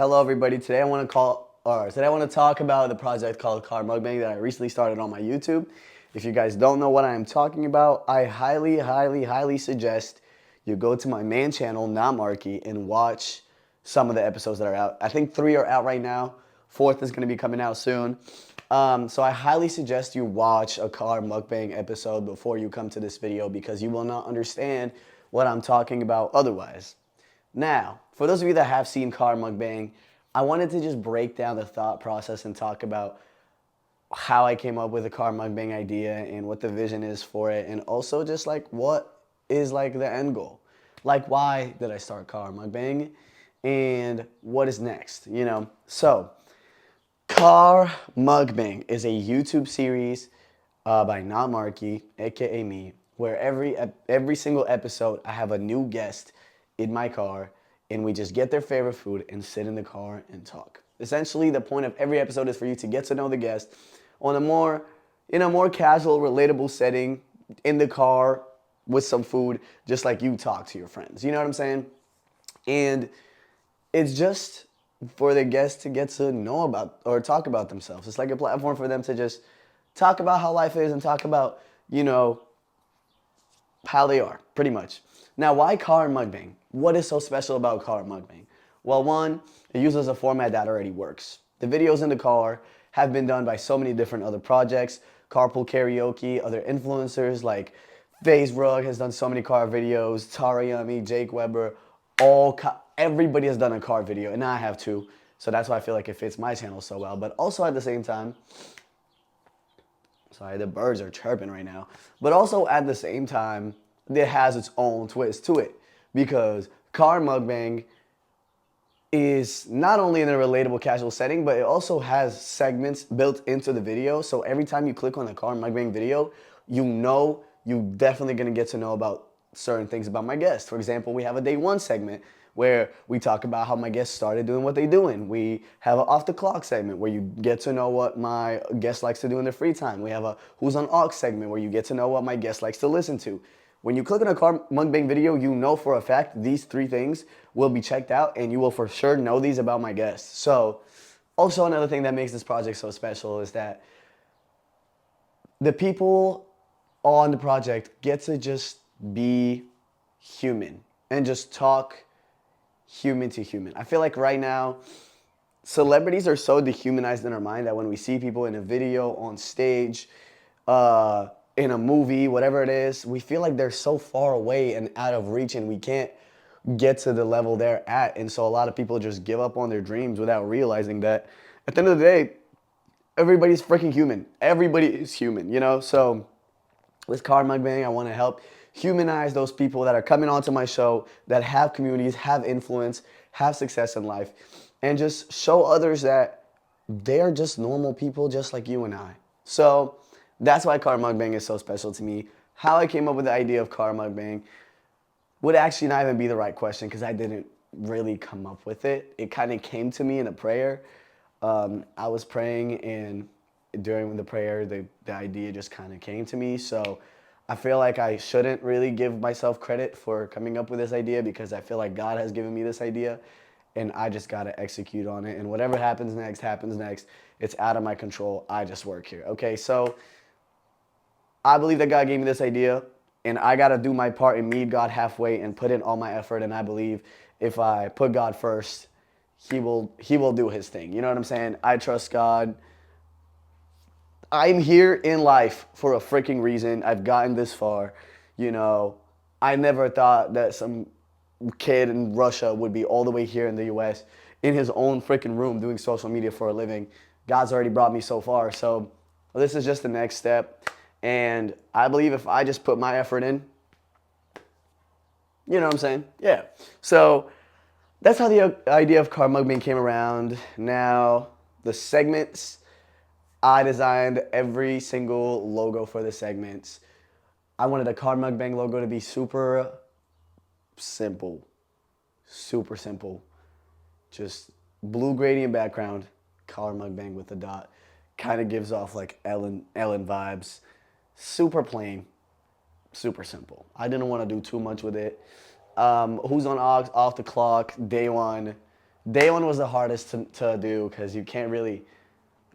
Hello, everybody. Today I want to talk about the project called Carmukbang that I recently started on my YouTube. If you guys don't know what I am talking about, I highly suggest you go to my main channel, Not Marky, and watch some of the episodes that are out. I think 3 are out right now. 4th is going to be coming out soon. So I highly suggest you watch a car mukbang episode before you come to this video because you will not understand what I'm talking about otherwise. Now, for those of you that have seen car mukbang, I wanted to just break down the thought process and talk about how I came up with the car mukbang idea and what the vision is for it, and also just like what is like the end goal. Like, why did I start car mukbang and what is next, you know? So, Car Mukbang is a YouTube series by Not Marky, aka me, where every single episode I have a new guest in my car, and we just get their favorite food and sit in the car and talk. Essentially, the point of every episode is for you to get to know the guest on in a more casual, relatable setting in the car with some food, just like you talk to your friends. You know what I'm saying? And it's just for the guests to get to know about or talk about themselves. It's like a platform for them to just talk about how life is and talk about, how they are, pretty much. Now, why car mukbang? What is so special about car mukbang? Well, one, it uses a format that already works. The videos in the car have been done by so many different other projects, carpool karaoke, other influencers like FaZe Rug has done so many car videos, Tara Yummy, Jake Weber, everybody has done a car video, and I have too. So that's why I feel like it fits my channel so well. But also at the same time, sorry, the birds are chirping right now. But also at the same time, it has its own twist to it. Because car mukbang is not only in a relatable casual setting, but it also has segments built into the video. So every time you click on a car mukbang video, you know you're definitely gonna get to know about certain things about my guest. For example, we have a day one segment where we talk about how my guests started doing what they're doing. We have an off the clock segment where you get to know what my guest likes to do in their free time. We have a who's on aux segment where you get to know what my guest likes to listen to. When you click on a car mukbang video, you know for a fact these 3 things will be checked out and you will for sure know these about my guests. So also another thing that makes this project so special is that the people on the project get to just be human and just talk human to human. I feel like right now, celebrities are so dehumanized in our mind that when we see people in a video, on stage, in a movie, whatever it is, we feel like they're so far away and out of reach and we can't get to the level they're at. And so a lot of people just give up on their dreams without realizing that at the end of the day, everybody's freaking human. Everybody is human, you know? So with Car Mukbang, I want to help humanize those people that are coming onto my show that have communities, have influence, have success in life, and just show others that they're just normal people just like you and I. So that's why Car Mukbang is so special to me. How I came up with the idea of Car Mukbang would actually not even be the right question because I didn't really come up with it. It kind of came to me in a prayer. I was praying, and during the prayer, the idea just kind of came to me. So I feel like I shouldn't really give myself credit for coming up with this idea because I feel like God has given me this idea and I just got to execute on it. And whatever happens next, happens next. It's out of my control. I just work here. Okay, so I believe that God gave me this idea and I got to do my part and meet God halfway and put in all my effort. And I believe if I put God first, he will do his thing. You know what I'm saying? I trust God. I'm here in life for a freaking reason. I've gotten this far. You know, I never thought that some kid in Russia would be all the way here in the US in his own freaking room doing social media for a living. God's already brought me so far. So this is just the next step. And I believe if I just put my effort in, you know what I'm saying? Yeah. So that's how the idea of car mukbang came around. Now, the segments, I designed every single logo for the segments. I wanted a car mukbang logo to be super simple. Super simple. Just blue gradient background, car mukbang with a dot. Kind of gives off like Ellen vibes. Super plain, super simple. I didn't want to do too much with it. Who's on aux, off the clock, day one. day one was the hardest to do because you can't really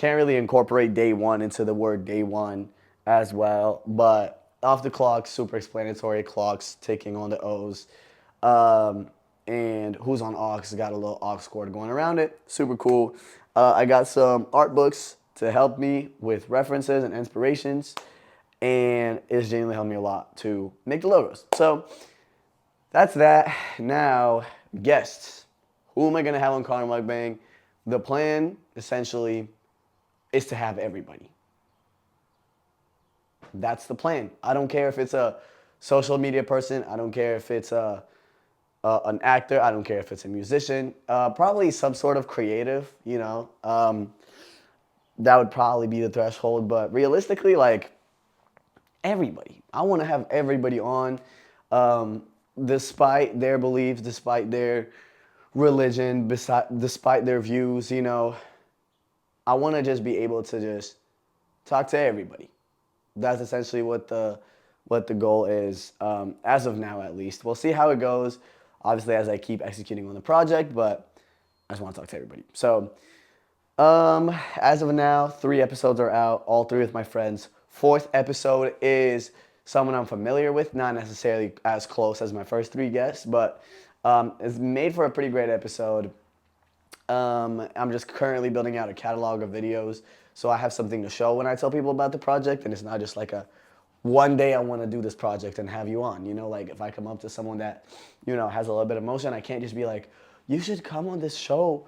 incorporate day one into the word day one as well. But off the clock, super explanatory, clocks ticking on the O's. Um, and who's on aux got a little aux chord going around it. Super cool. I got some art books to help me with references and inspirations. And it's genuinely helped me a lot to make the logos. So that's that. Now, guests. Who am I going to have on carmukbang? The plan, essentially, is to have everybody. That's the plan. I don't care if it's a social media person. I don't care if it's an actor. I don't care if it's a musician. Probably some sort of creative, that would probably be the threshold. But realistically, like, everybody. I want to have everybody on, despite their beliefs, despite their religion, despite their views, I want to just be able to just talk to everybody. That's essentially what the goal is, as of now at least. We'll see how it goes, obviously, as I keep executing on the project, but I just want to talk to everybody. So, as of now, 3 episodes are out, all 3 with my friends. 4th episode is someone I'm familiar with, not necessarily as close as my first 3 guests, but it's made for a pretty great episode. I'm just currently building out a catalog of videos, so I have something to show when I tell people about the project, and it's not just like one day I want to do this project and have you on. Like if I come up to someone that, has a little bit of emotion, I can't just be like, you should come on this show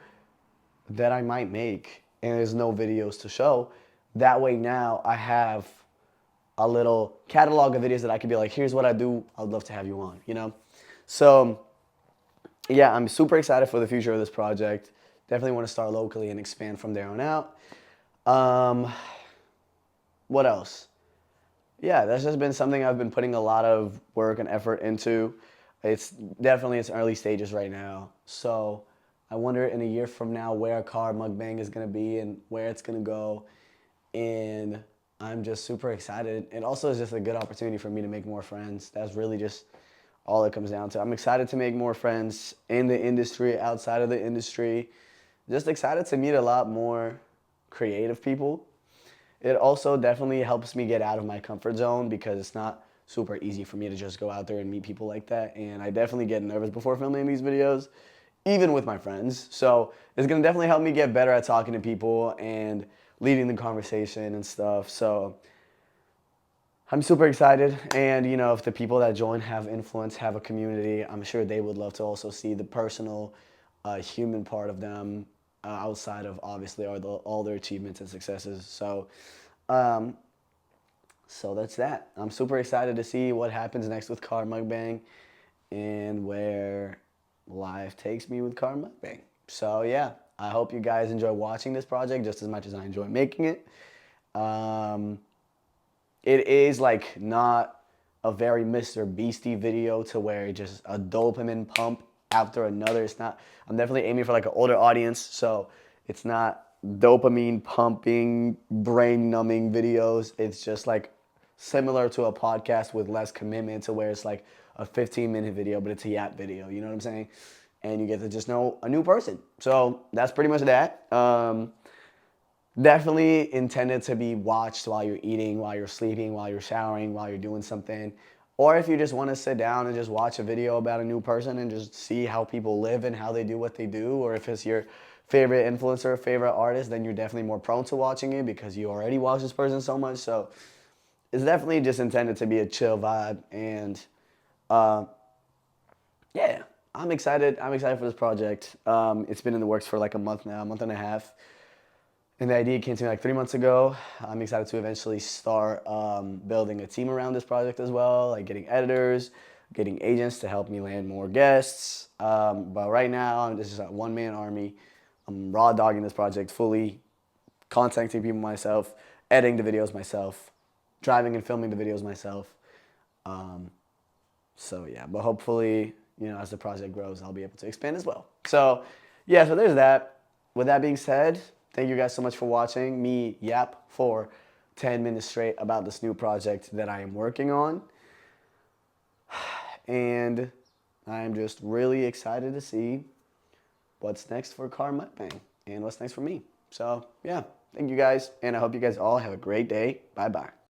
that I might make, and there's no videos to show. That way now I have a little catalog of videos that I could be like, here's what I do, I'd love to have you on, So, yeah, I'm super excited for the future of this project. Definitely want to start locally and expand from there on out. What else? Yeah, that's just been something I've been putting a lot of work and effort into. It's definitely its early stages right now. So I wonder in a year from now where carmukbang is going to be and where it's going to go. And I'm just super excited. It also is just a good opportunity for me to make more friends. That's really just all it comes down to. I'm excited to make more friends in the industry, outside of the industry. Just excited to meet a lot more creative people. It also definitely helps me get out of my comfort zone because it's not super easy for me to just go out there and meet people like that. And I definitely get nervous before filming these videos, even with my friends. So it's gonna definitely help me get better at talking to people and leading the conversation and stuff. So I'm super excited. And if the people that join have influence, have a community, I'm sure they would love to also see the personal, human part of them, outside of obviously all their achievements and successes. So that's that. I'm super excited to see what happens next with carmukbang and where life takes me with carmukbang. So yeah, I hope you guys enjoy watching this project just as much as I enjoy making it. It is like not a very Mr. Beastie video to where just a dopamine pump after another. It's not. I'm definitely aiming for like an older audience, so it's not dopamine pumping, brain numbing videos. It's just like similar to a podcast with less commitment to where it's like a 15-minute video, but it's a yap video. You know what I'm saying? And you get to just know a new person. So that's pretty much that. Definitely intended to be watched while you're eating, while you're sleeping, while you're showering, while you're doing something. Or if you just want to sit down and just watch a video about a new person and just see how people live and how they do what they do, or if it's your favorite influencer, favorite artist, then you're definitely more prone to watching it because you already watch this person so much. So it's definitely just intended to be a chill vibe. And yeah, I'm excited. I'm excited for this project. It's been in the works for like a month now, a month and a half. And the idea came to me like 3 months ago. I'm excited to eventually start building a team around this project as well, like getting editors, getting agents to help me land more guests. But right now, this is a one-man army. I'm raw dogging this project fully, contacting people myself, editing the videos myself, driving and filming the videos myself. So yeah, but hopefully, as the project grows, I'll be able to expand as well. So yeah, so there's that. With that being said, thank you guys so much for watching me yap for 10 minutes straight about this new project that I am working on. And I'm just really excited to see what's next for car mukbang and what's next for me. So yeah, thank you guys, and I hope you guys all have a great day. Bye bye.